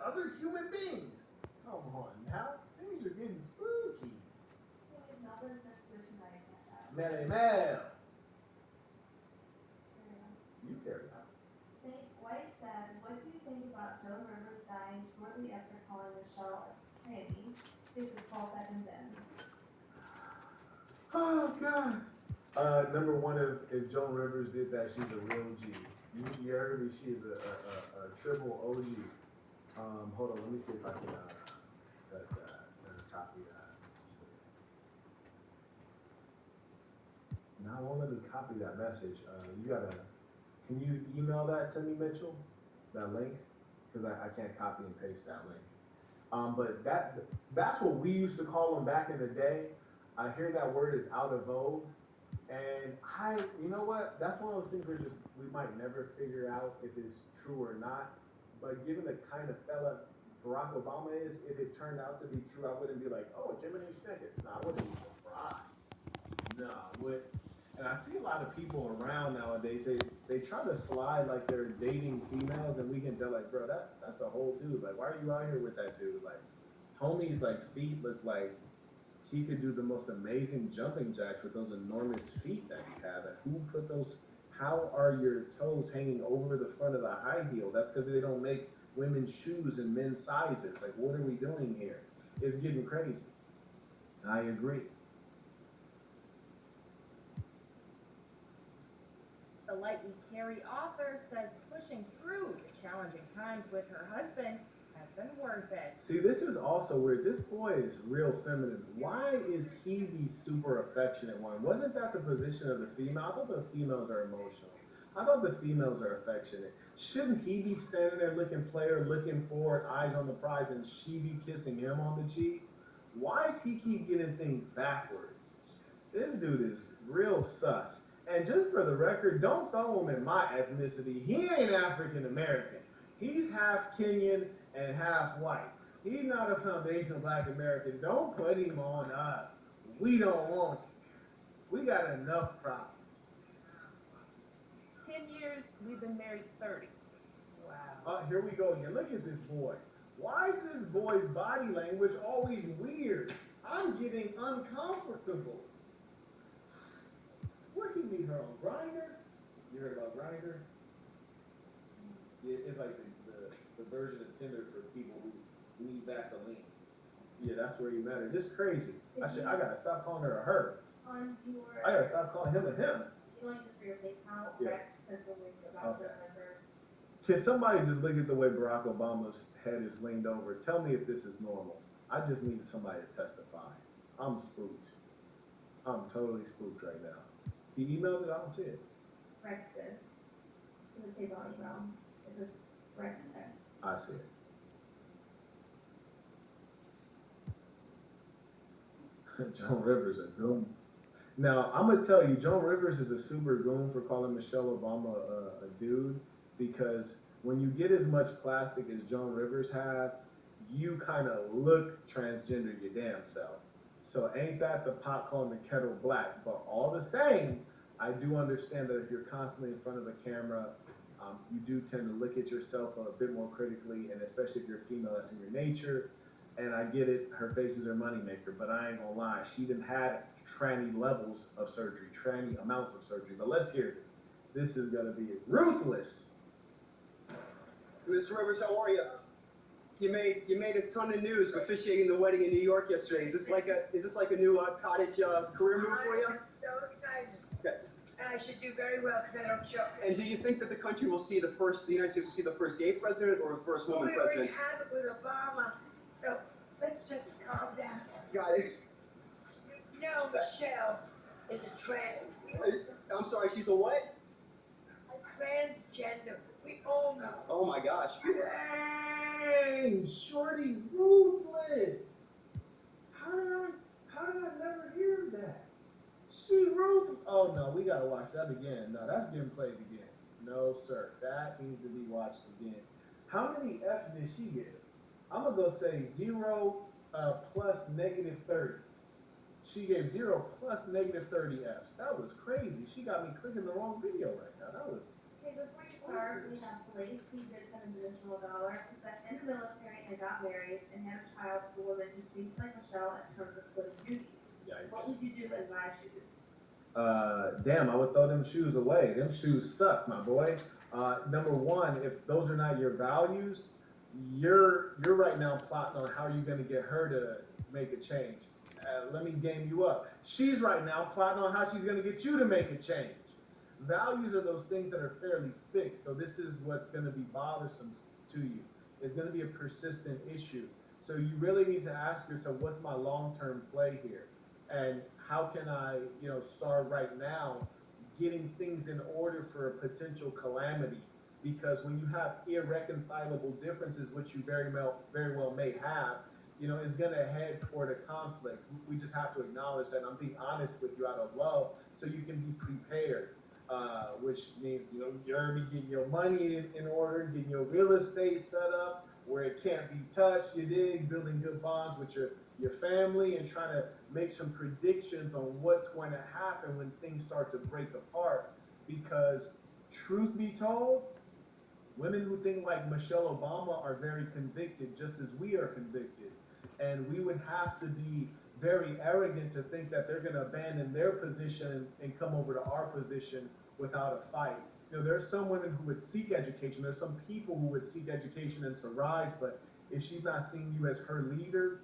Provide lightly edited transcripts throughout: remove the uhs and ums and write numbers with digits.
other human beings. Come on now, things are getting spooky. Mele mel. You carry on. Saint White said, what do you think about Joan Rivers dying shortly after calling Michelle a tranny? This is 12 seconds in. Oh God. Number one, if Joan Rivers did that, she's a real G. You heard me. She is a triple OG. Hold on, let me see if I can copy that. Now, I won't let me copy that message. Can you email that to me, Mitchell? That link? Because I can't copy and paste that link. But that's what we used to call them back in the day. I hear that word is out of vogue. And you know what? That's one of those things we might never figure out if it's true or not. But given the kind of fella Barack Obama is, if it turned out to be true, I wouldn't be like, oh, Jiminy Snickets. No, I wouldn't be surprised. No, I would. And I see a lot of people around nowadays. They try to slide like they're dating females, and we can tell like, bro, that's a whole dude. Like, why are you out here with that dude? Like, homie's like feet look like he could do the most amazing jumping jacks with those enormous feet that he has. Like, who put those? How are your toes hanging over the front of the high heel? That's because they don't make women's shoes in men's sizes. Like, what are we doing here? It's getting crazy. I agree. The Lightly Carry author says pushing through the challenging times with her husband has been worth it. See, this is also weird. This boy is real feminine. Why is he the super affectionate one? Wasn't that the position of the female? I thought the females are emotional. I thought the females are affectionate. Shouldn't he be standing there looking player, looking forward, eyes on the prize, and she be kissing him on the cheek? Why does he keep getting things backwards? This dude is real sus. And just for the record, don't throw him in my ethnicity. He ain't African American. He's half Kenyan and half white. He's not a foundational black American. Don't put him on us. We don't want him. We got enough problems. 10 years, we've been married 30. Wow. Here we go again. Look at this boy. Why is this boy's body language always weird? I'm getting uncomfortable. Where can we meet her on Grindr? You heard about Grindr? It's like the version of Tinder for people who need Vaseline. Yeah, that's where you met her. This is crazy. I gotta stop calling her a her. On your. I gotta stop calling him a him. You want to for your PayPal? Yeah. Okay. Can somebody just look at the way Barack Obama's head is leaned over? Tell me if this is normal. I just need somebody to testify. I'm spooked. I'm totally spooked right now. He emailed it? I don't see it. Rex did. It was his on email. It was Rex there. I see it. Joan Rivers a goon. Now, I'm going to tell you, Joan Rivers is a super goon for calling Michelle Obama a dude, because when you get as much plastic as Joan Rivers have, you kind of look transgender your damn self. So ain't that the pot calling the kettle black? But all the same, I do understand that if you're constantly in front of a camera, you do tend to look at yourself a bit more critically, and especially if you're a female, that's in your nature. And I get it, her face is her moneymaker, but I ain't gonna lie, she done had tranny levels of surgery, tranny amounts of surgery. But let's hear this. This is gonna be ruthless. Miss Rivers, how are you? You made a ton of news officiating the wedding in New York yesterday. Is this like a new cottage career move for you? I'm so excited. Okay. And I should do very well because I don't choke. And do you think that the country will see the United States will see the first gay president or the first woman president? We already have it with Obama, so let's just calm down. Got it. You know Michelle is a trans. I'm sorry, she's a what? A transgender. We all know. Oh my gosh. Dang, shorty ruthless. How did I never hear that? She ruthless. Oh no, we gotta watch that again. No, that's getting played again. No sir, that needs to be watched again. How many F's did she give? I'm gonna go say 0 plus negative 30. She gave 0 plus negative 30 F's. That was crazy. She got me clicking the wrong video right now. That was. Okay, before you start, we have Blake. He did send an additional $1. He said, and in the military and got married and had a child with a woman who thinks like Michelle in terms of splitting duties. Yikes. What would you do in my shoes? Damn, I would throw them shoes away. Them shoes suck, my boy. Number one, if those are not your values, you're right now plotting on how you're going to get her to make a change. Let me game you up. She's right now plotting on how she's going to get you to make a change. Values are those things that are fairly fixed, so this is what's going to be bothersome to you. It's going to be a persistent issue. So you really need to ask yourself, what's my long-term play here? And how can I, start right now getting things in order for a potential calamity? Because when you have irreconcilable differences, which you very well may have, it's going to head toward a conflict. We just have to acknowledge that. I'm being honest with you out of love, so you can be prepared. Which means, you're getting your money in order, getting your real estate set up where it can't be touched, you dig, building good bonds with your family, and trying to make some predictions on what's going to happen when things start to break apart. Because truth be told, women who think like Michelle Obama are very convicted, just as we are convicted. And we would have to be very arrogant to think that they're going to abandon their position and come over to our position without a fight. There are some women who would seek education. There's some people who would seek education and to rise, but if she's not seeing you as her leader,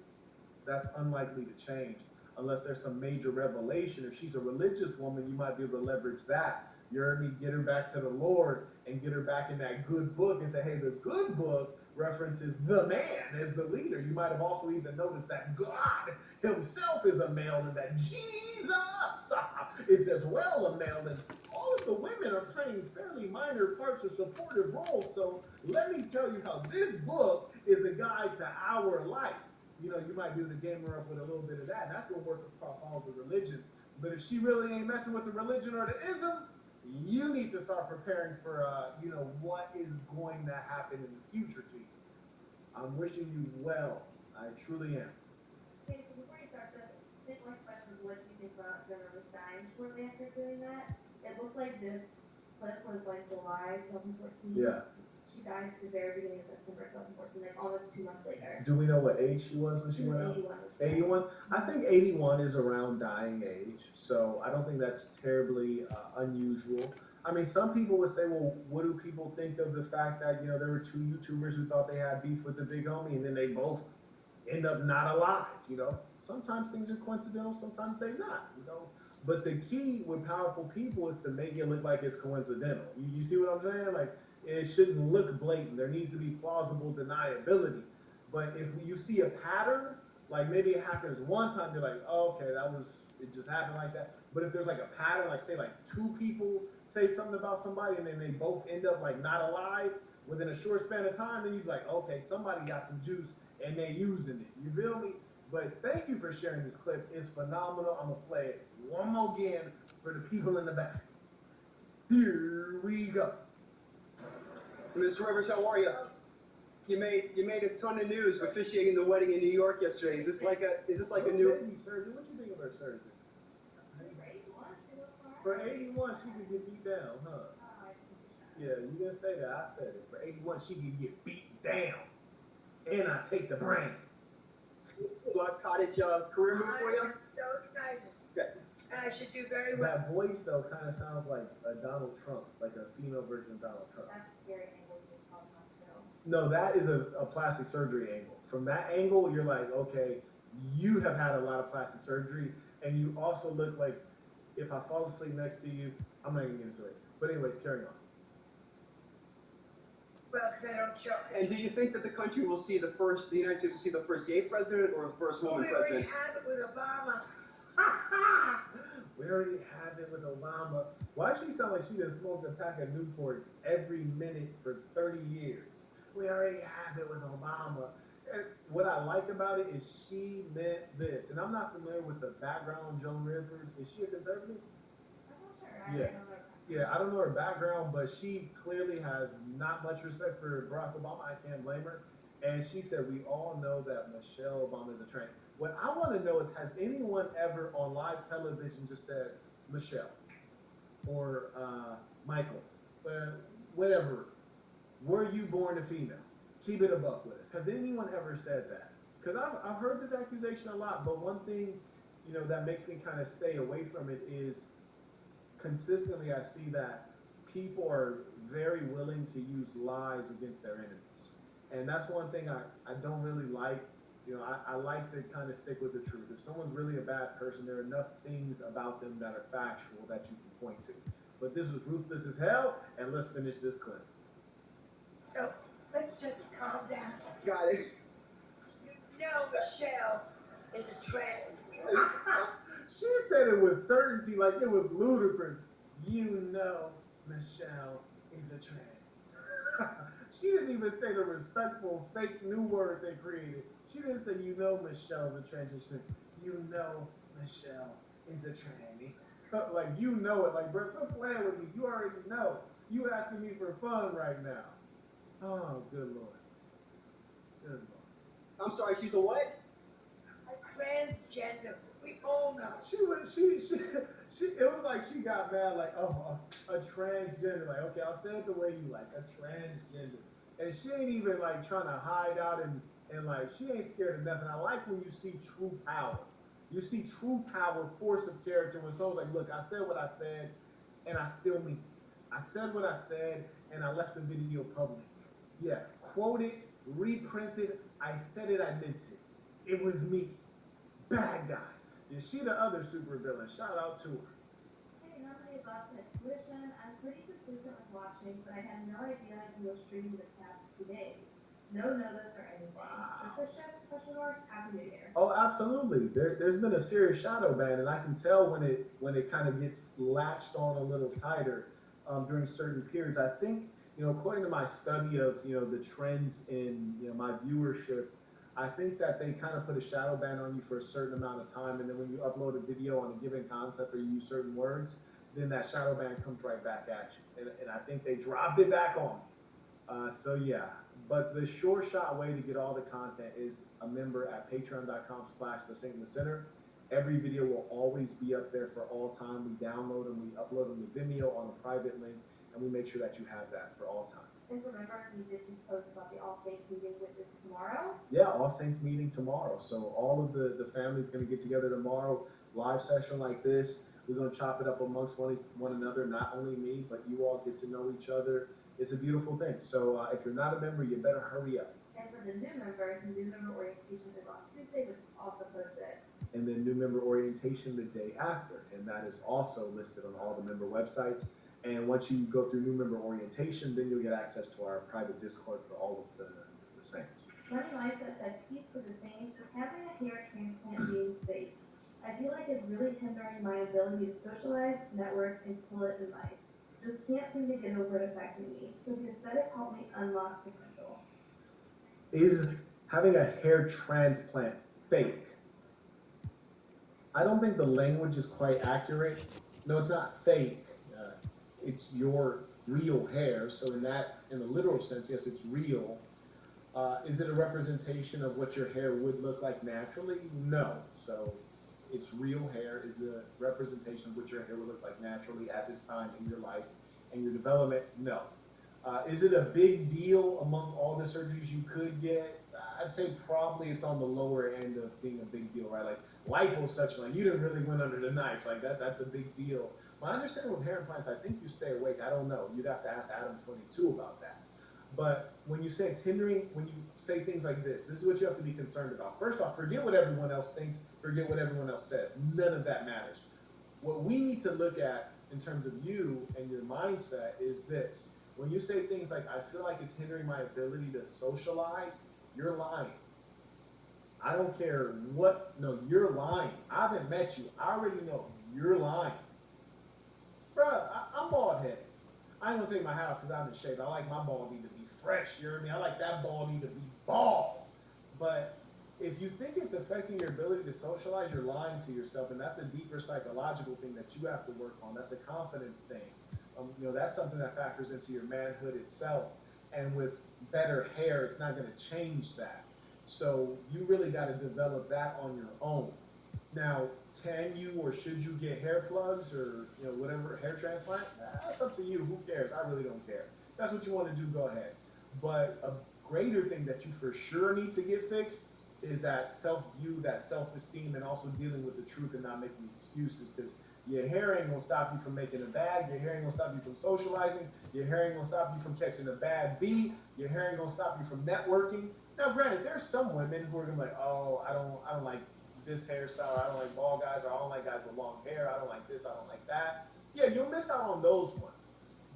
that's unlikely to change unless there's some major revelation. If she's a religious woman, you might be able to leverage that. You heard me, get her back to the Lord and get her back in that good book and say, hey, the good book references the man as the leader. You might have also even noticed that God himself is a male and that Jesus is as well a male. And all of the women are playing fairly minor parts of supportive roles. So let me tell you how this book is a guide to our life. You might be able to game her up with a little bit of that. And that's going to work across all the religions. But if she really ain't messing with the religion or the ism, you need to start preparing for, what is going to happen in the future to you. I'm wishing you well. I truly am. Okay, so before you start, the next question is, what do you think about Joan Rivers dying shortly after doing that? It looks like this clip was like July 2014. Yeah. She died at the very beginning of September 2014, like almost 2 months later. Do we know what age she was when she went out? 81. I think 81 is around dying age, so I don't think that's terribly unusual. I mean, some people would say, well, what do people think of the fact that, there were two YouTubers who thought they had beef with the big homie, and then they both end up not alive, Sometimes things are coincidental, sometimes they're not, But the key with powerful people is to make it look like it's coincidental. You see what I'm saying? Like, it shouldn't look blatant. There needs to be plausible deniability. But if you see a pattern, like maybe it happens one time, you're like, oh, okay, it just happened like that. But if there's like a pattern, like say like two people say something about somebody and then they both end up like not alive within a short span of time, then you're like, okay, somebody got some juice and they're using it. You feel me? But thank you for sharing this clip. It's phenomenal. I'm going to play it one more again for the people in the back. Here we go. Mr. Rivers, how are you? You made a ton of news officiating the wedding in New York yesterday. Is this like a new? Baby surgeon. What you think of her surgeon? For 81, she could get beat down, huh? Yeah, you didn't say that. I said it. For 81, she could get beat down, and I take the brain. Cottage career move for you? I'm so excited. Okay. And I should do very well. That voice though kind of sounds like a Donald Trump, like a female version of Donald Trump. That's scary angle you just called on too. No, that is a plastic surgery angle. From that angle, you're like, okay, you have had a lot of plastic surgery, and you also look like, if I fall asleep next to you, I'm not even get into it. But anyways, carry on. Well, because I don't show. And do you think that the United States will see the first gay president or the first woman We already president? have it with Obama. We already had it with Obama. Why she sound like she done smoked a pack of Newports every minute for 30 years? We already have it with Obama. And what I like about it is she meant this. And I'm not familiar with the background of Joan Rivers. Is she a conservative? I'm not sure. Yeah. I don't know. Yeah, I don't know her background, but she clearly has not much respect for Barack Obama. I can't blame her. And she said, we all know that Michelle Obama is a train. What I want to know is, has anyone ever on live television just said, Michelle or Michael, whatever, were you born a female? keep it a buck with us. Has anyone ever said that? Because I've heard this accusation a lot, but one thing, that makes me kind of stay away from it is consistently I see that people are very willing to use lies against their enemies. And that's one thing I don't really like. I like to kind of stick with the truth. If someone's really a bad person, there are enough things about them that are factual that you can point to. But this was ruthless as hell, and let's finish this clip. So let's just calm down. Got it. You know Michelle is a trend. She said it with certainty, like it was ludicrous. Michelle is a trend. She didn't even say the respectful fake new word they created. She didn't say, Michelle's a trend. She said, Michelle is a tranny. Like, it. Like, bro, quit playing with me. You already know. You asking me for fun right now. Oh, good Lord. Good Lord. I'm sorry, she's a what? A transgender. We all know. It was like she got mad, like, oh, a transgender. Like, okay, I'll say it the way you like, a transgender. And she ain't even like trying to hide out and like, she ain't scared of nothing. I like when you see true power. You see true power, force of character when someone's like, look, I said what I said, and I still mean it. I said what I said, and I left the video public. Yeah, quote it, reprint it, I said it, I meant it. It was me. Bad guy. Is she the other super villain? Shout out to her. Hey, nobody about the tuition. I'm pretty consistent with watching, but I had no idea you were streaming the past 2 days. No notice or anything. Wow. Just a chef, question mark, happy new year. Oh, absolutely. There's been a serious shadow ban, and I can tell when it kind of gets latched on a little tighter during certain periods. I think, according to my study of, the trends in, my viewership, I think that they kind of put a shadow ban on you for a certain amount of time, and then when you upload a video on a given concept or you use certain words, then that shadow ban comes right back at you. And I think they dropped it back on me. So yeah, but the sure shot way to get all the content is a member at patreon.com/thecenter. Every video will always be up there for all time. We download them, we upload them to Vimeo on a private link, and we make sure that you have that for all time. And remember, you did just post about the All Saints meeting, which is tomorrow? Yeah, All Saints meeting tomorrow. So all of the family's going to get together tomorrow, live session like this. We're going to chop it up amongst one another, not only me, but you all get to know each other. It's a beautiful thing. So if you're not a member, you better hurry up. And for the new members, new member orientation is on Tuesday, which is also posted. And then new member orientation the day after. And that is also listed on all the member websites. And once you go through new member orientation, then you'll get access to our private Discord for all of the saints. Money Mindset said, peace for the saints, is having a hair transplant being safe? I feel like it's really hindering my ability to socialize, network, and pull it in life. Just can't seem to get over it affecting me. So the aesthetic helped me unlock potential. Is having a hair transplant fake? I don't think the language is quite accurate. No, it's not fake. It's your real hair. So in the literal sense, yes, it's real. Is it a representation of what your hair would look like naturally? No. So it's real hair is the representation of what your hair would look like naturally at this time in your life and your development? No. Is it a big deal among all the surgeries you could get? I'd say probably it's on the lower end of being a big deal, right? Like liposuction, like you didn't really went under the knife, like that's a big deal. But I understand with hair implants, I think you stay awake. I don't know. You'd have to ask Adam 22 about that. But when you say it's hindering, when you say things like this is what you have to be concerned about. First off, forget what everyone else thinks, forget what everyone else says. None of that matters. What we need to look at in terms of you and your mindset is this. When you say things like, I feel like it's hindering my ability to socialize, you're lying. I don't care what, no, you're lying. I haven't met you. I already know you're lying. Bruh, I'm bald-headed. I ain't gonna take my hat off because I'm in shape. I like my balding to be fresh, you hear me? I like that balding to be bald. But if you think it's affecting your ability to socialize, you're lying to yourself, and that's a deeper psychological thing that you have to work on. That's a confidence thing. That's something that factors into your manhood itself. And with better hair, it's not going to change that. So you really got to develop that on your own. Now, can you or should you get hair plugs or whatever, hair transplant? That's up to you. Who cares? I really don't care. If that's what you want to do, go ahead. But a greater thing that you for sure need to get fixed is that self-view, that self-esteem, and also dealing with the truth and not making excuses. Because your hair ain't gonna stop you from making a bag. Your hair ain't gonna stop you from socializing. Your hair ain't gonna stop you from catching a bad beat. Your hair ain't gonna stop you from networking. Now, granted, there's some women who are gonna be like, oh, I don't like this hairstyle. I don't like bald guys, or I don't like guys with long hair. I don't like this. I don't like that. Yeah, you'll miss out on those ones.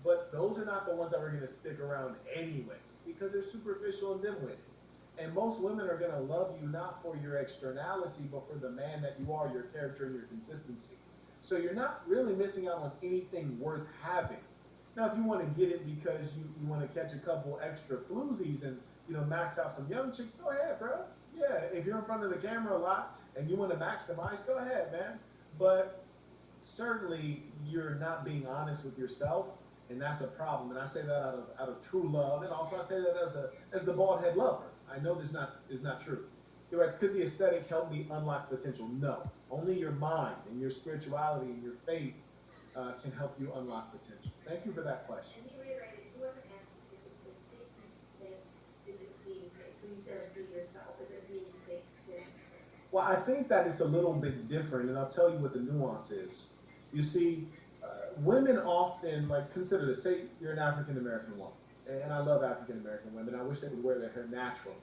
But those are not the ones that are gonna stick around anyways, because they're superficial and dim-witted. And most women are gonna love you not for your externality, but for the man that you are, your character, and your consistency. So you're not really missing out on anything worth having. Now, if you want to get it because you want to catch a couple extra floozies and max out some young chicks, go ahead, bro. Yeah, if you're in front of the camera a lot and you want to maximize, go ahead, man. But certainly you're not being honest with yourself, and that's a problem. And I say that out of true love, and also I say that as the bald head lover. I know this is not true. You're right. Could the aesthetic help me unlock potential? No. Only your mind and your spirituality and your faith can help you unlock potential. Thank you for that question. And he reiterated, he wasn't asking if it's fake consistent, is it being fake? So you said be yourself, is it being fake? Well, I think that it's a little bit different, and I'll tell you what the nuance is. You see, women often, like, consider this, say you're an African American woman, and I love African American women. I wish they would wear their hair naturally.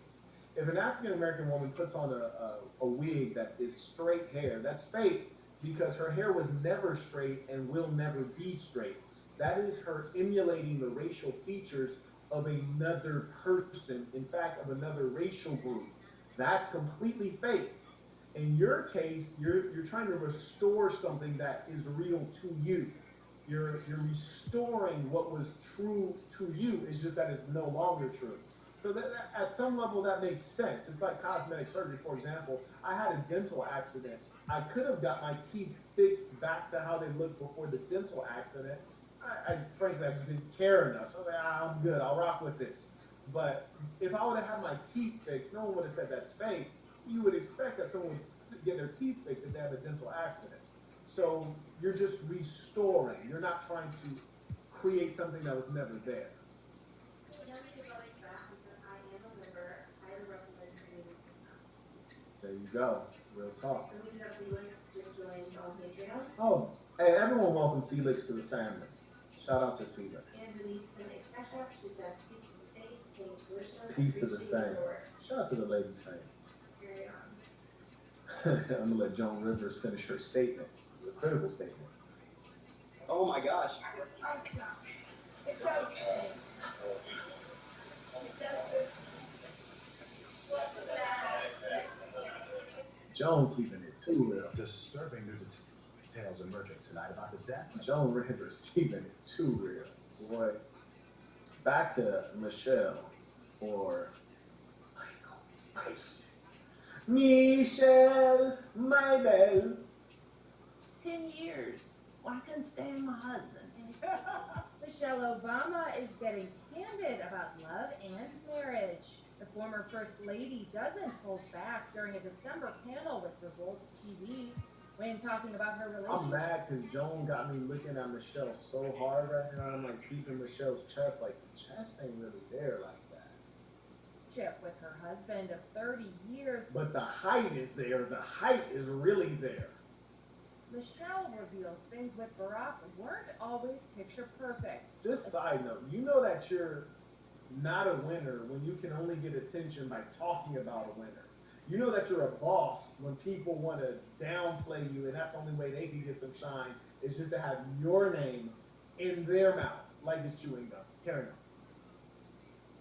If an African American woman puts on a wig that is straight hair, that's fake because her hair was never straight and will never be straight. That is her emulating the racial features of another person, in fact, of another racial group. That's completely fake. In your case, you're trying to restore something that is real to you. You're restoring what was true to you. It's just that it's no longer true. So that at some level that makes sense. It's like cosmetic surgery, for example. I had a dental accident. I could have got my teeth fixed back to how they looked before the dental accident. Frankly, I just didn't care enough. So I was like, I'm good. I'll rock with this. But if I would have had my teeth fixed, no one would have said that's fake. You would expect that someone would get their teeth fixed if they have a dental accident. So you're just restoring. You're not trying to create something that was never there. There you go. Real talk. Oh, hey, everyone welcome Felix to the family. Shout out to Felix. Peace to the saints. Shout out to the lady saints. I'm going to let Joan Rivers finish her statement, the critical statement. Oh my gosh. It's okay. Joan keeping it too real. Disturbing new details emerging tonight about the death. Joan Rivers keeping it too real. Boy, back to Michelle or Michelle, my belle. 10 years. Well, I couldn't stand my husband. Michelle Obama is getting candid about love and marriage. The former First Lady doesn't hold back during a December panel with Revolt TV when talking about her relationship. I'm mad because Joan got me looking at Michelle so hard right now. I'm like peeping Michelle's chest, like the chest ain't really there like that. With her husband of 30 years. But the height is there. The height is really there. Michelle reveals things with Barack weren't always picture perfect. Just side note, you know that you're not a winner when you can only get attention by talking about a winner. You know that you're a boss when people want to downplay you, and that's the only way they can get some shine is just to have your name in their mouth like it's chewing gum. Carry on.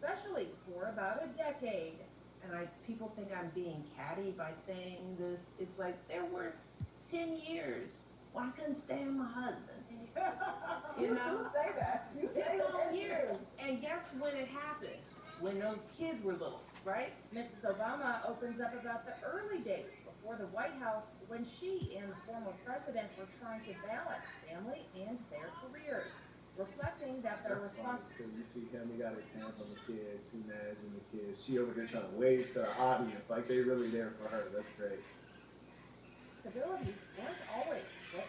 Especially for about a decade. And people think I'm being catty by saying this. It's like there were 10 years. Well, I couldn't stand my husband. You know? Say that. You say 10 years. And guess when it happened? When those kids were little, right? Mrs. Obama opens up about the early days before the White House when she and the former president were trying to balance family and their careers, reflecting that their response. So you see him, he got his hands on the kids, he managing the kids. She over there trying to wave to the audience like they really there for her. That's great. responsibilities weren't always split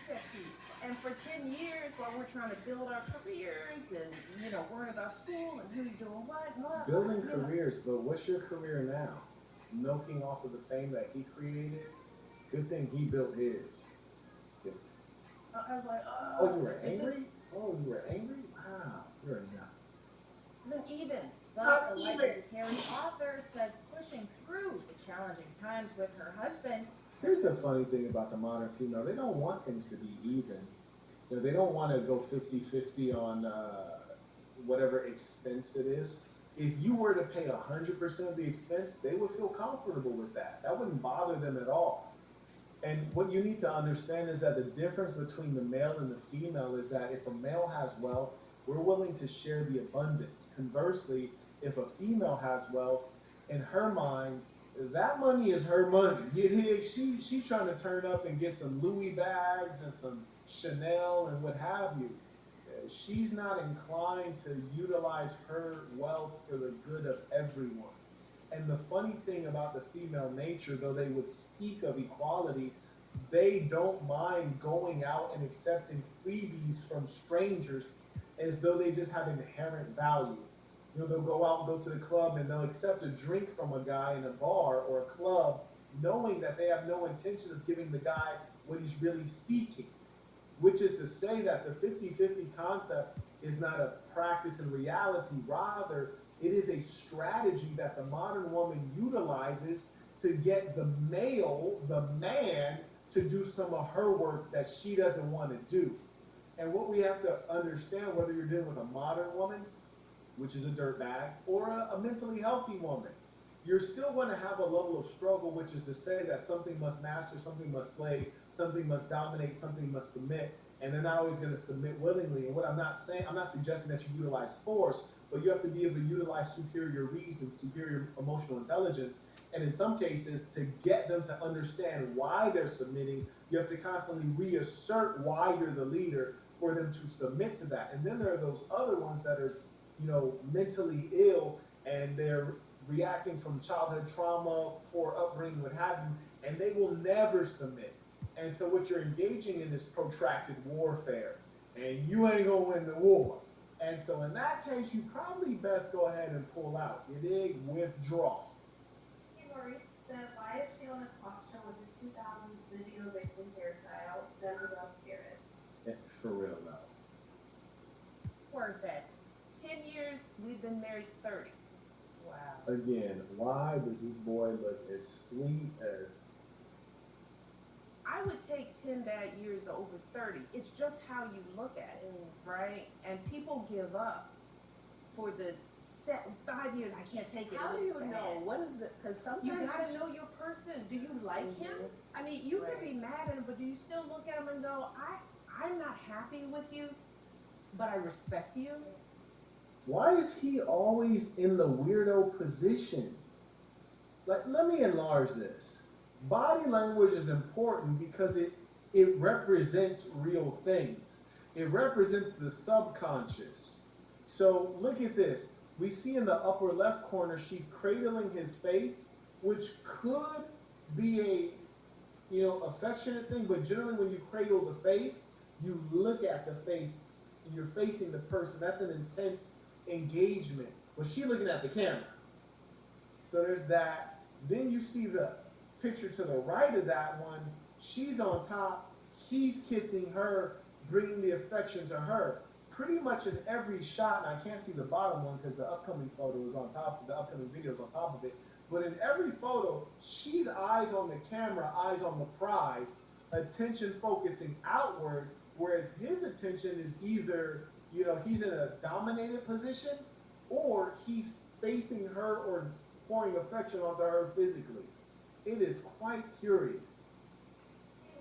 50-50. And for 10 years, while we're trying to build our careers and, worrying about school and who's doing what and what. Building careers, but what's your career now? Milking off of the fame that he created? Good thing he built his. I was like, oh, you were angry? You were angry? Wow, you're a nut. Isn't even. But the legendary author says pushing through the challenging times with her husband. Here's the funny thing about the modern female. They don't want things to be even. They don't want to go 50-50 on whatever expense it is. If you were to pay 100% of the expense, they would feel comfortable with that. That wouldn't bother them at all. And what you need to understand is that the difference between the male and the female is that if a male has wealth, we're willing to share the abundance. Conversely, if a female has wealth, in her mind, that money is her money. She's trying to turn up and get some Louis bags and some Chanel and what have you. She's not inclined to utilize her wealth for the good of everyone. And the funny thing about the female nature, though they would speak of equality, they don't mind going out and accepting freebies from strangers as though they just have inherent value. They'll go out and go to the club and they'll accept a drink from a guy in a bar or a club, knowing that they have no intention of giving the guy what he's really seeking. Which is to say that the 50-50 concept is not a practice in reality. Rather, it is a strategy that the modern woman utilizes to get the male, the man, to do some of her work that she doesn't want to do. And what we have to understand, whether you're dealing with a modern woman, which is a dirtbag, or a mentally healthy woman, you're still going to have a level of struggle, which is to say that something must master, something must slay, something must dominate, something must submit, and they're not always going to submit willingly. And what I'm not saying, I'm not suggesting that you utilize force, but you have to be able to utilize superior reason, superior emotional intelligence, and in some cases, to get them to understand why they're submitting, you have to constantly reassert why you're the leader for them to submit to that. And then there are those other ones that are, mentally ill, and they're reacting from childhood trauma, poor upbringing, what have you, and they will never submit. And so what you're engaging in is protracted warfare, and you ain't gonna win the war. And so in that case, you probably best go ahead and pull out. You dig? Withdraw. Hey, Maurice said, why is she on a talk show with a 2000s video vixen hairstyle done without spirit? Yeah, for real though. Worth it. 10 years, we've been married 30. Wow. Again, why does this boy look as sweet as... I would take 10 bad years over 30. It's just how you look at it, right? And people give up for the 5 years. I can't take it. How do you know? What is the? Because sometimes you gotta know your person. Do you like him? I mean, you could be mad at him, but do you still look at him and go, I'm not happy with you, but I respect you? Why is he always in the weirdo position? Like, let me enlarge this. Body language is important because it represents real things. It represents the subconscious. So look at this. We see in the upper left corner, she's cradling his face, which could be a affectionate thing, but generally when you cradle the face, you look at the face and you're facing the person. That's an intense engagement. Well, she's looking at the camera. So there's that. Then you see the picture to the right of that one. She's on top. He's kissing her, bringing the affection to her. Pretty much in every shot, and I can't see the bottom one because the upcoming photo is on top of the upcoming video is on top of it. But in every photo, she's eyes on the camera, eyes on the prize, attention focusing outward, whereas his attention is either, he's in a dominated position or he's facing her or pouring affection onto her physically. It is quite curious.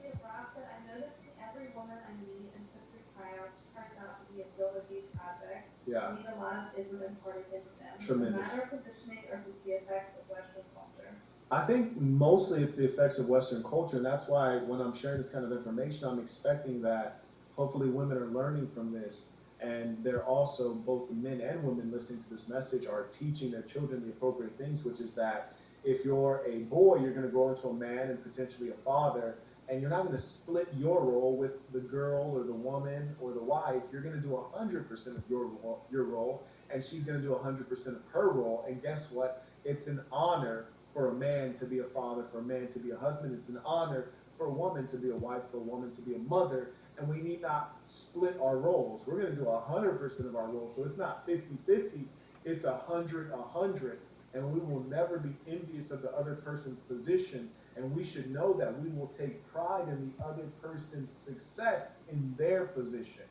Hey, Rob said, I noticed every woman I meet and took through tryouts turns out to be a Bill Beach project. Yeah. I need a lot of ism and party into them. Tremendous. Is it a matter of positioning or is it the effects of Western culture? I think mostly it's the effects of Western culture, and that's why when I'm sharing this kind of information, I'm expecting that hopefully women are learning from this, and they're also, both men and women listening to this message are teaching their children the appropriate things, which is that If you're a boy, you're going to grow into a man and potentially a father, and you're not going to split your role with the girl or the woman or the wife. You're going to do 100% of your role, and she's going to do 100% of her role. And guess what? It's an honor for a man to be a father, for a man to be a husband. It's an honor for a woman to be a wife, for a woman to be a mother, and we need not split our roles. We're going to do 100% of our roles, so it's not 50-50, it's 100-100, and we will never be envious of the other person's position, and we should know that we will take pride in the other person's success in their position.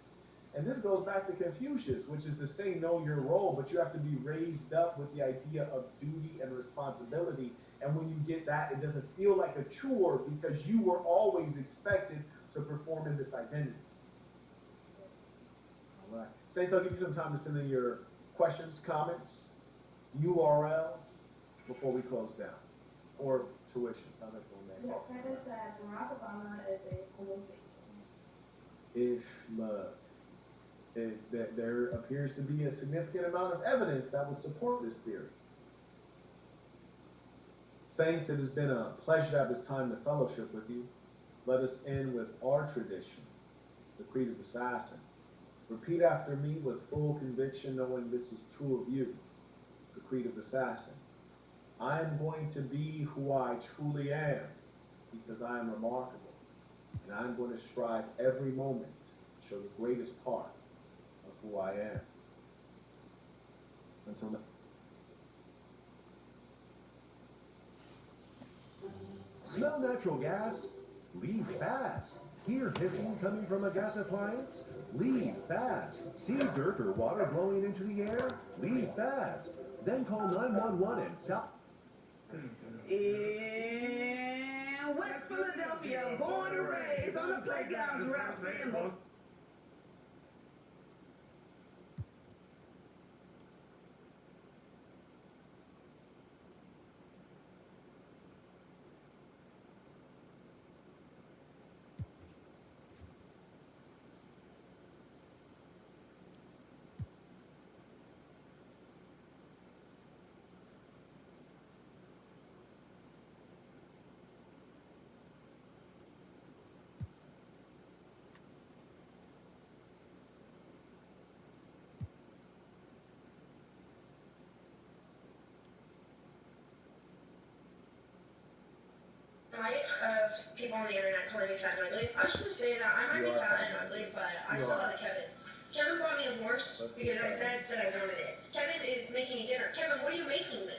And this goes back to Confucius, which is to say know your role, but you have to be raised up with the idea of duty and responsibility. And when you get that, it doesn't feel like a chore because you were always expected to perform in this identity. All right. Saints, I'll give you some time to send in your questions, comments, URLs before we close down. Or tuitions. How that's on that. Yeah, Kevin said Barack Obama is a homosexual. Is love. There appears to be a significant amount of evidence that would support this theory. Saints, it has been a pleasure to have this time to fellowship with you. Let us end with our tradition, the Creed of Assassin. Repeat after me with full conviction, knowing this is true of you, the Creed of Assassin. I am going to be who I truly am because I am remarkable, and I am going to strive every moment to show the greatest part of who I am. Until next. Smell natural gas? Leave fast. Hear hissing coming from a gas appliance? Leave fast. See dirt or water blowing into the air? Leave fast. Then call 911 and stop. In West Philadelphia, born and raised on the playgrounds where I spend most. Light of people on the internet calling me fat and ugly. I was going to say that I might be fat and ugly, but I still have a Kevin. Kevin brought me a horse because I said that I wanted it. Kevin is making me dinner. Kevin, what are you making me?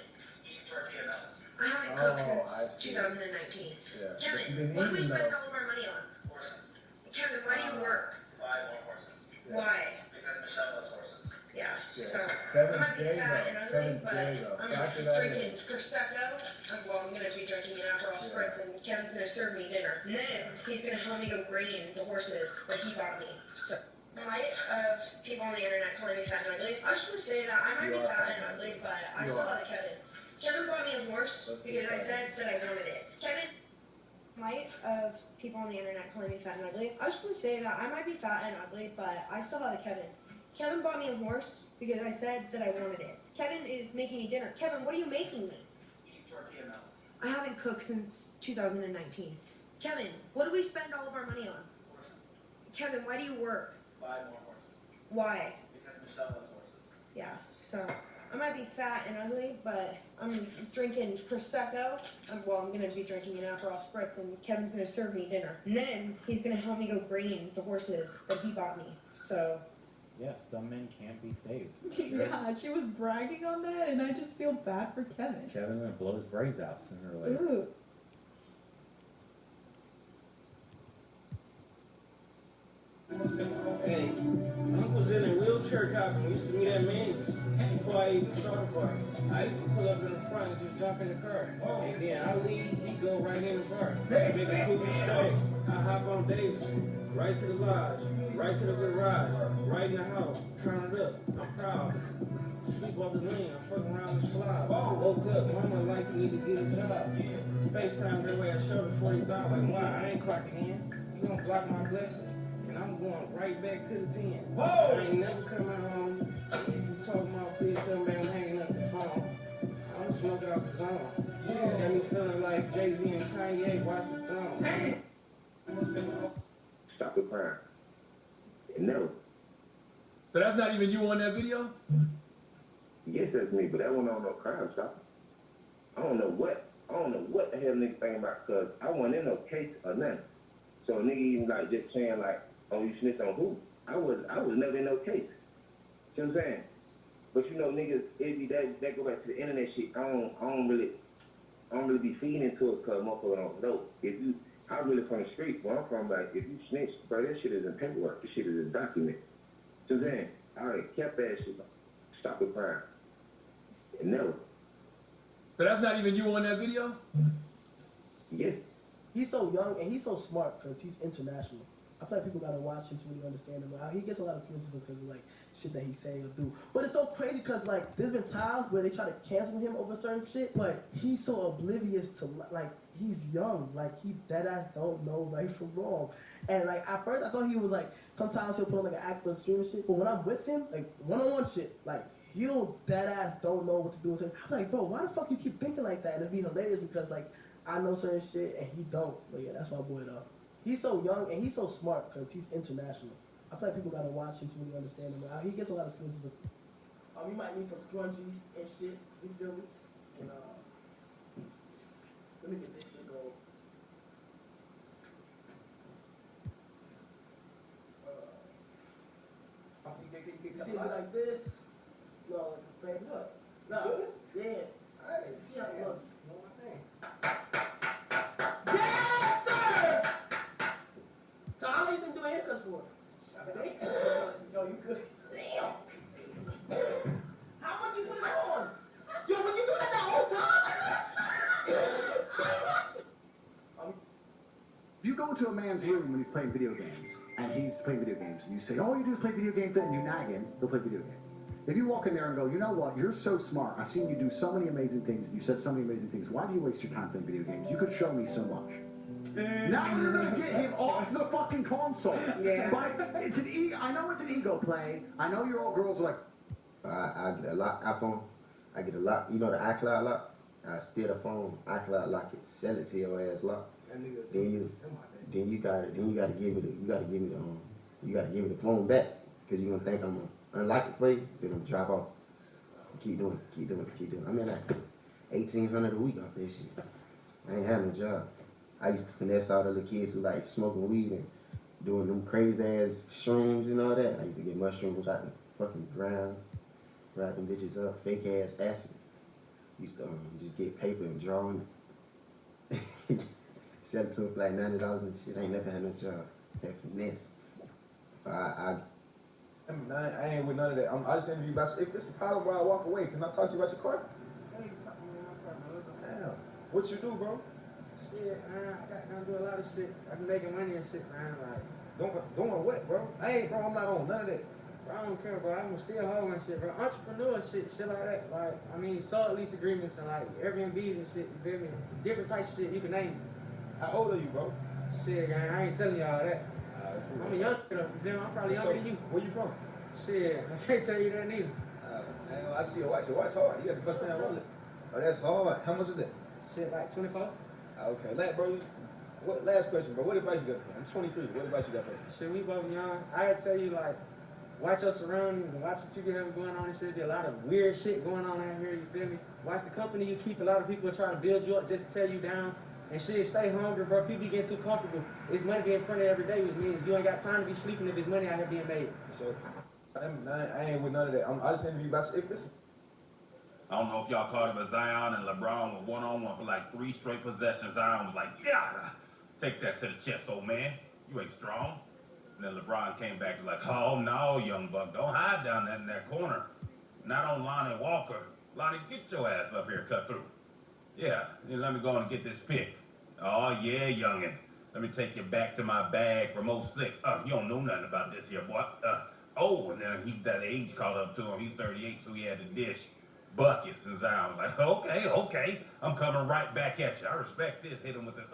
Tortilla melts. I haven't cooked since 2019. Yeah. Kevin, what do we spend all of our money on? Horses. Kevin, why do you work? Buy more horses. Yeah. Why? Because Michelle loves horses. Yeah, so Kevin's I might be gay, fat and ugly, Kevin's but gay, though. I'm going to be drinking Prosecco. Well, I'm going to be drinking an Aperol Spritz, and Kevin's going to serve me dinner. And then he's going to help me go grain the horses that he bought me. So, in light of people on the internet calling me fat and ugly, I was going to say that I might be fat and ugly, but I still have a Kevin. Kevin brought me a horse because I said that I wanted it. Kevin, in light of people on the internet calling me fat and ugly, I was going to say that I might be fat and ugly, but I still have a Kevin. Kevin bought me a horse because I said that I wanted it. Kevin is making me dinner. Kevin, what are you making me? Tortilla melts. I haven't cooked since 2019. Kevin, what do we spend all of our money on? Horses. Kevin, why do you work? Buy more horses. Why? Because Michelle loves horses. Yeah, so I might be fat and ugly, but I'm drinking Prosecco. I'm going to be drinking an Aperol Spritz, and Kevin's going to serve me dinner. And then he's going to help me go grain the horses that he bought me. So... Yes, some men can't be saved. Sure. Yeah, she was bragging on that, and I just feel bad for Kevin. Kevin's gonna blow his brains out sooner or later. Ooh. Hey, Uncle's in a wheelchair cop and used to meet at Manny's before I even saw the car. I used to pull up in the front and just jump in the car. And then I leave, he go right in the car. Make a quick mistake. I hop on Davis, right to the lodge, right to the garage, right in the house, turn it up. I'm proud. Sleep off the lean, I'm fucking around the slide. Woke up, mama like me to get a job. FaceTime her way, I showed her $40. Like, why? I ain't clocking in. You gonna block my blessings? And I'm going right back to the 10. I ain't never coming home. If you talking about bitch, I'm hanging up the phone. I'm smoking out the zone. Jay-Z and Kanye watch the throne. Stop the crime. No. So that's not even you on that video? Yes, that's me, but that wasn't on no Crime Stopper. I don't know what the hell niggas thinking about, cause I wasn't in no case or nothing. So a nigga even like just saying like, oh, you snitched on who? I was never in no case. See what I'm saying? But you know, niggas, that go back to the internet shit. I don't really be feeding into it, cause motherfucker don't know. I'm really from the streets. Where I'm from, like, if you snitch, bro, that shit is in paperwork. This shit is a document. See what I'm saying? I already kept that shit. Stop the crime. No. So that's not even you on that video? Yes. He's so young and he's so smart because he's international. I feel like people gotta watch him to really understand him. He gets a lot of criticism because of like shit that he say or do. But it's so crazy because like there's been times where they try to cancel him over certain shit, but he's so oblivious to like he's young, like he dead ass don't know right from wrong. And like at first I thought he was like sometimes he'll put on like an act for the stream and shit, but when I'm with him, like one-on-one shit, like he'll dead ass don't know what to do. And I'm like, bro, why the fuck you keep thinking like that? And it'd be hilarious because like I know certain shit and he don't. But yeah, that's my boy though. He's so young and he's so smart because he's international. I feel like people gotta watch him to really understand him. He gets a lot of criticism. We might need some scrunchies and shit. You feel me? And let me get this shit going. You see it like this? No, like look. No, yeah. Alright, see how it looks. Yes, sir! So how long you been doing haircuts for? Yo, you good? Damn! How much you put it on? Yo, were you doing that the whole time? If you go into a man's room when he's playing video games, and he's playing video games, and you say, all you do is play video games, then you nag him, he'll play video games. If you walk in there and go, you know what, you're so smart, I've seen you do so many amazing things, you said so many amazing things, why do you waste your time playing video games? You could show me so much. Now you're gonna get him off the fucking console. Yeah. But it's I know it's an ego play. I know your old girls are like, I get a lot iPhone. I get a lot. You know the iCloud lock. I steal the phone, iCloud lock it, sell it to your ass lock. Then you gotta give me the phone back because you gonna think I'm gonna unlock it for you. Then I'm drop off. Keep doing it. I mean like $1,800 a week off this shit. I ain't having a job. I used to finesse all the little kids who like smoking weed and doing them crazy ass shrooms and all that. I used to get mushrooms out the fucking ground, wrap them bitches up, fake ass acid. Used to just get paper and draw on it. Sell it to them for like $90 and shit. I ain't never had no job. That finesse. I ain't with none of that. I just interview about if it's a problem where I walk away, can I talk to you about your car? Damn. What you do, bro? Shit, I do a lot of shit. I've been making money and shit, man. Like, doing what, bro? I'm not on none of that. Bro, I don't care, bro. I'm still home and shit, bro. Entrepreneur shit like that. Like, I mean, salt lease agreements and like Airbnb and shit. You feel me? Different types of shit you can name. How old are you, bro? Shit, gang, I ain't telling you all that. I'm a young kid, you feel me? I'm probably younger than you. Where you from? Shit, I can't tell you that neither. I see your watch. Your watch hard. You got the bust down roller. Oh, that's hard. How much is that? Shit, like 24. Okay, last question, bro. What advice you got for me? I'm 23. What advice you got for me? Shit, we both young. I'd tell you, like, watch your surroundings and watch what you have going on and shit. There's a lot of weird shit going on out here, you feel me? Watch the company you keep. A lot of people are trying to build you up just to tear you down. And shit, stay hungry, bro. People getting too comfortable. It's money being printed every day, which means you ain't got time to be sleeping if there's money out here being made. So, I ain't with none of that. I just interview about if it's. I don't know if y'all caught it, but Zion and LeBron were one-on-one for like 3 straight possessions. Zion was like, yeah, take that to the chest, old man. You ain't strong. And then LeBron came back and was like, oh, no, young buck, don't hide down there in that corner. Not on Lonnie Walker. Lonnie, get your ass up here, cut through. Yeah, let me go on and get this pick. Oh, yeah, youngin'. Let me take you back to my bag from 06. You don't know nothing about this here, boy. And then that age caught up to him. He's 38, so he had to dish buckets. And Zion was like, okay, I'm coming right back at you. I respect this. Hit him with the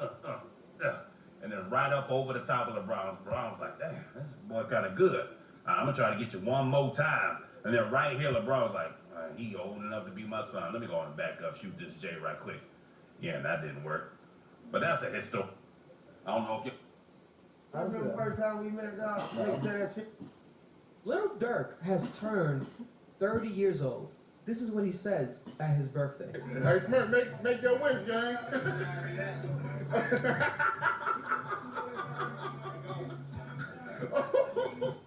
and then right up over the top of LeBron. LeBron was like, damn, this boy kind of good. I'm going to try to get you one more time. And then right here, LeBron was like, he old enough to be my son. Let me go on and back up, shoot this J right quick. Yeah, and that didn't work. But that's a history. I don't know if you. I remember the first time we met, dog. Nigga said that shit. Little Dirk has turned 30 years old. This is what he says at his birthday. Hey, Smurf, make your wish, gang.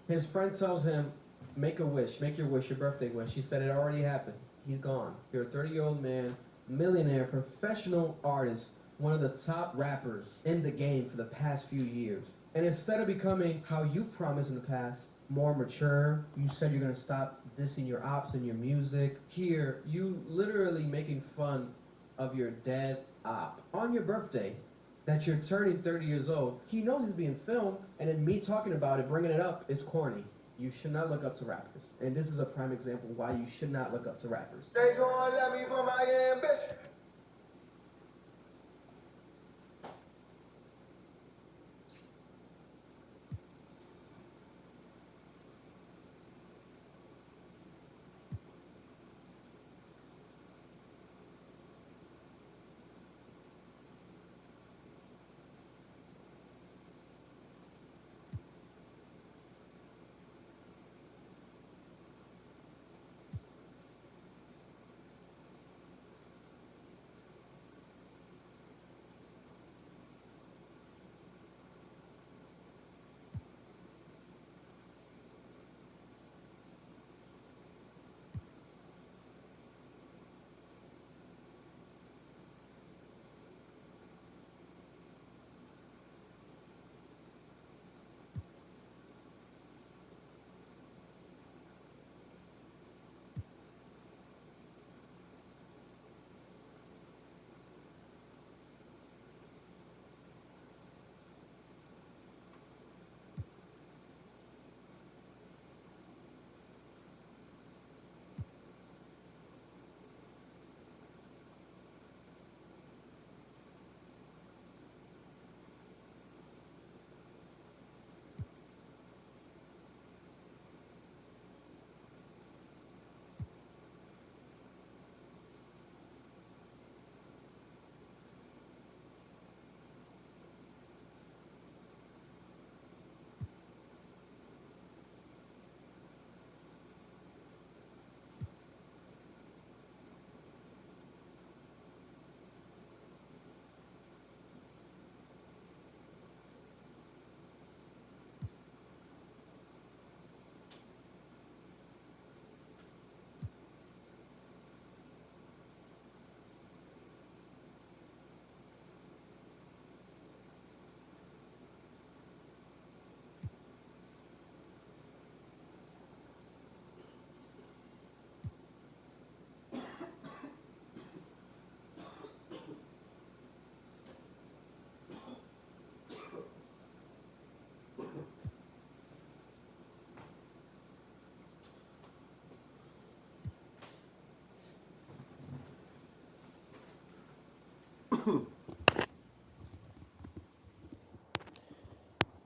His friend tells him, make a wish, make your wish, your birthday wish. He said it already happened. He's gone. You're a 30-year-old man, millionaire, professional artist, one of the top rappers in the game for the past few years. And instead of becoming how you promised in the past, more mature, you said you're gonna stop dissing your ops and your music. Here, you literally making fun of your dead op on your birthday, that you're turning 30 years old. He knows he's being filmed, and then me talking about it, bringing it up, is corny. You should not look up to rappers. And this is a prime example why you should not look up to rappers. They gonna let me for my ambition.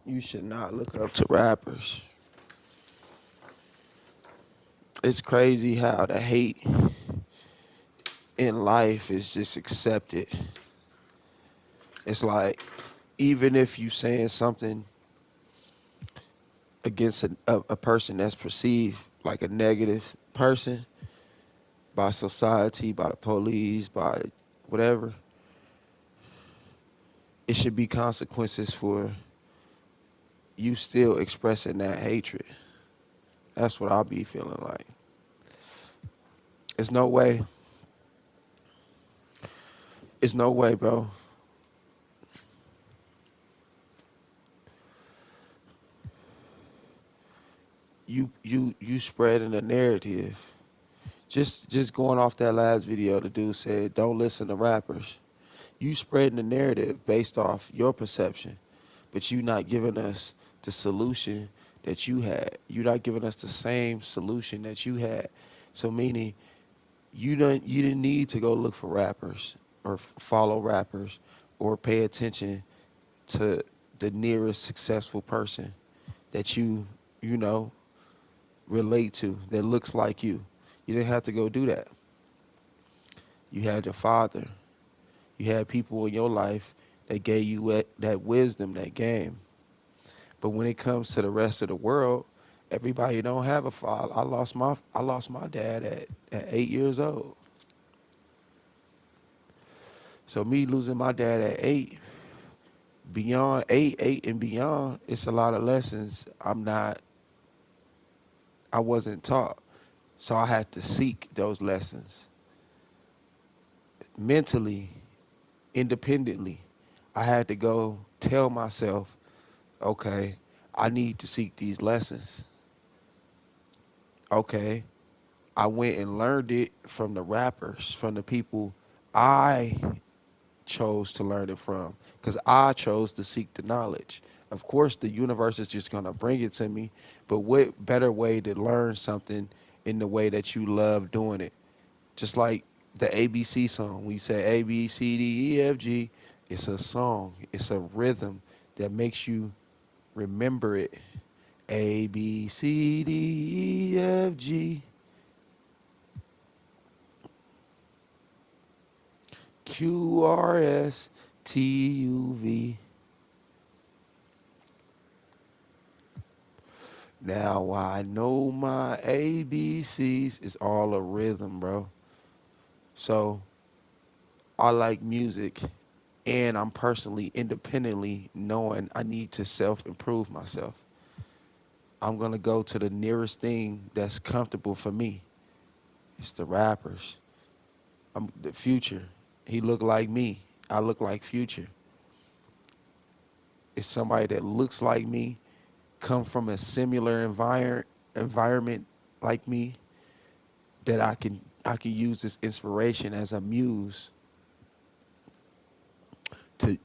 You should not look up to rappers. It's crazy how the hate in life is just accepted. It's like, even if you saying something against a person that's perceived like a negative person by society, by the police, by whatever, it should be consequences for you still expressing that hatred. That's what I'll be feeling like. It's no way. It's no way, bro. You spreading a narrative. Just going off that last video, the dude said, don't listen to rappers. You spreading the narrative based off your perception, but you not giving us the solution that you had. You're not giving us the same solution that you had. So meaning, you didn't need to go look for rappers or follow rappers or pay attention to the nearest successful person that you know relate to that looks like you. You didn't have to go do that. You had your father. You had people in your life They gave you that wisdom, that game. But when it comes to the rest of the world, everybody don't have a father. I lost my dad at 8 years old. So me losing my dad at 8, beyond 8 and beyond, it's a lot of lessons I wasn't taught. So I had to seek those lessons mentally, independently. I had to go tell myself, okay, I need to seek these lessons. Okay, I went and learned it from the rappers, from the people I chose to learn it from, because I chose to seek the knowledge. Of course, the universe is just going to bring it to me, but what better way to learn something in the way that you love doing it? Just like the ABC song, we say A, B, C, D, E, F, G, it's a song, it's a rhythm that makes you remember it. A, B, C, D, E, F, G. Q, R, S, T, U, V. Now I know my ABCs. It's all a rhythm, bro. So I like music, and I'm personally, independently knowing I need to self-improve myself. I'm gonna go to the nearest thing that's comfortable for me. It's the rappers. I'm the Future. He look like me. I look like Future. It's somebody that looks like me, come from a similar environment like me, that I can use this inspiration as a muse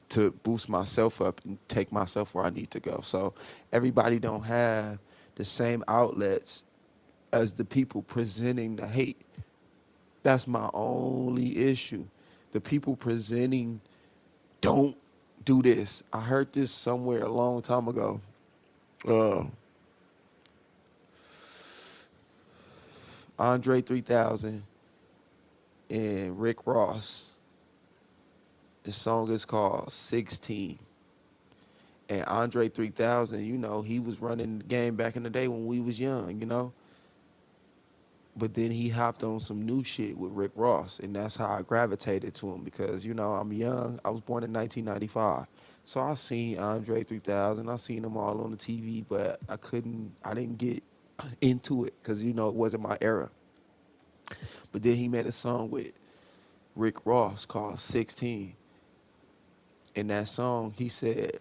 to boost myself up and take myself where I need to go. So everybody don't have the same outlets as the people presenting the hate. That's my only issue. The people presenting don't do this. I heard this somewhere a long time ago. Andre 3000 and Rick Ross. The song is called 16. And Andre 3000, he was running the game back in the day when we was young. But then he hopped on some new shit with Rick Ross, and that's how I gravitated to him because, I'm young. I was born in 1995. So I seen Andre 3000. I seen them all on the TV, but I didn't get into it because, it wasn't my era. But then he made a song with Rick Ross called 16. In that song, he said,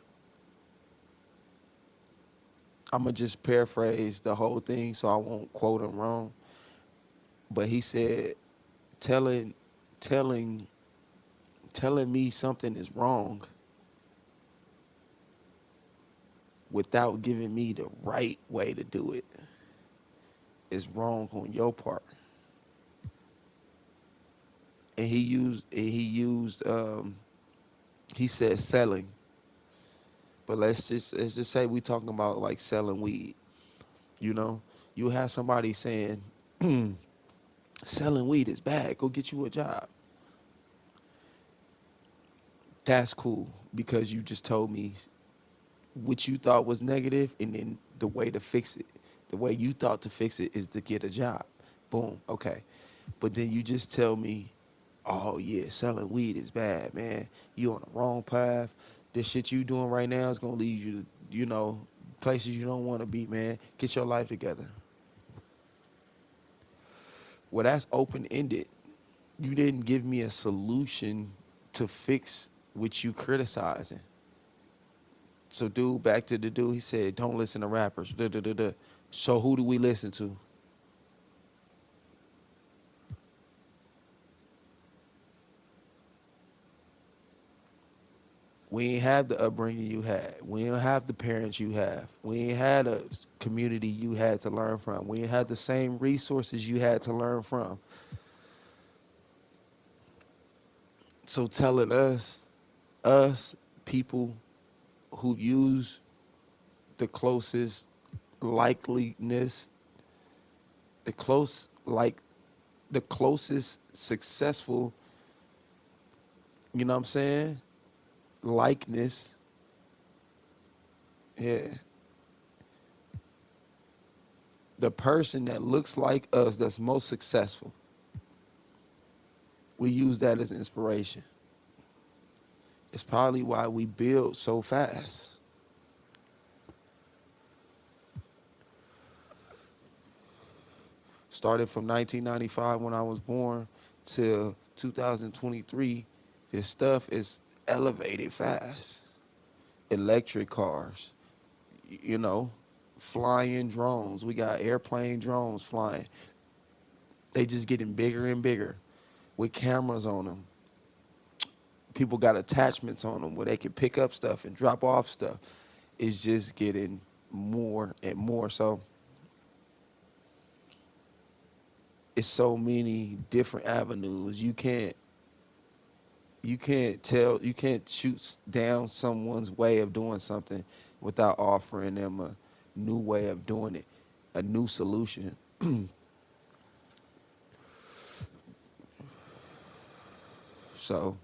I'm going to just paraphrase the whole thing so I won't quote him wrong. But he said, telling me something is wrong without giving me the right way to do it is wrong on your part. And he said selling. But let's just say we talking about like selling weed. You have somebody saying selling weed is bad. Go get you a job. That's cool because you just told me what you thought was negative, and then the way to fix it. The way you thought to fix it is to get a job. Boom. Okay. But then you just tell me, oh yeah, selling weed is bad, man. You on the wrong path. This shit you doing right now is gonna lead you to, places you don't want to be, man. Get your life together. Well, that's open ended. You didn't give me a solution to fix what you criticizing. So, back to the dude, he said, don't listen to rappers. Duh, duh, duh, duh. So, who do we listen to? We ain't have the upbringing you had. We ain't have the parents you have. We ain't had a community you had to learn from. We ain't had the same resources you had to learn from. So, telling us people who use the closest likeliness, the closest successful, you know what I'm saying? likeness. Yeah. The person that looks like us that's most successful. We use that as inspiration. It's probably why we build so fast. Started from 1995 when I was born till 2023, this stuff is elevated fast. Electric cars, you know, flying drones. We got airplane drones flying. They just getting bigger and bigger with cameras on them. People got attachments on them where they can pick up stuff and drop off stuff. It's just getting more and more. So it's so many different avenues. You can't shoot down someone's way of doing something without offering them a new way of doing it, a new solution. So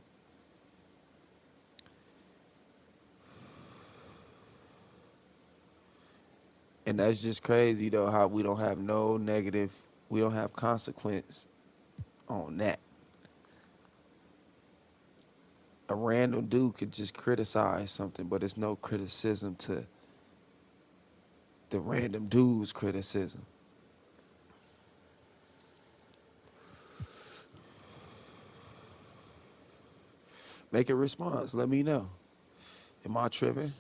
and that's just crazy though, how we don't have no negative, we don't have consequence on that. A random dude could just criticize something, but it's no criticism to the random dude's criticism. Make a response. Let me know. Am I tripping?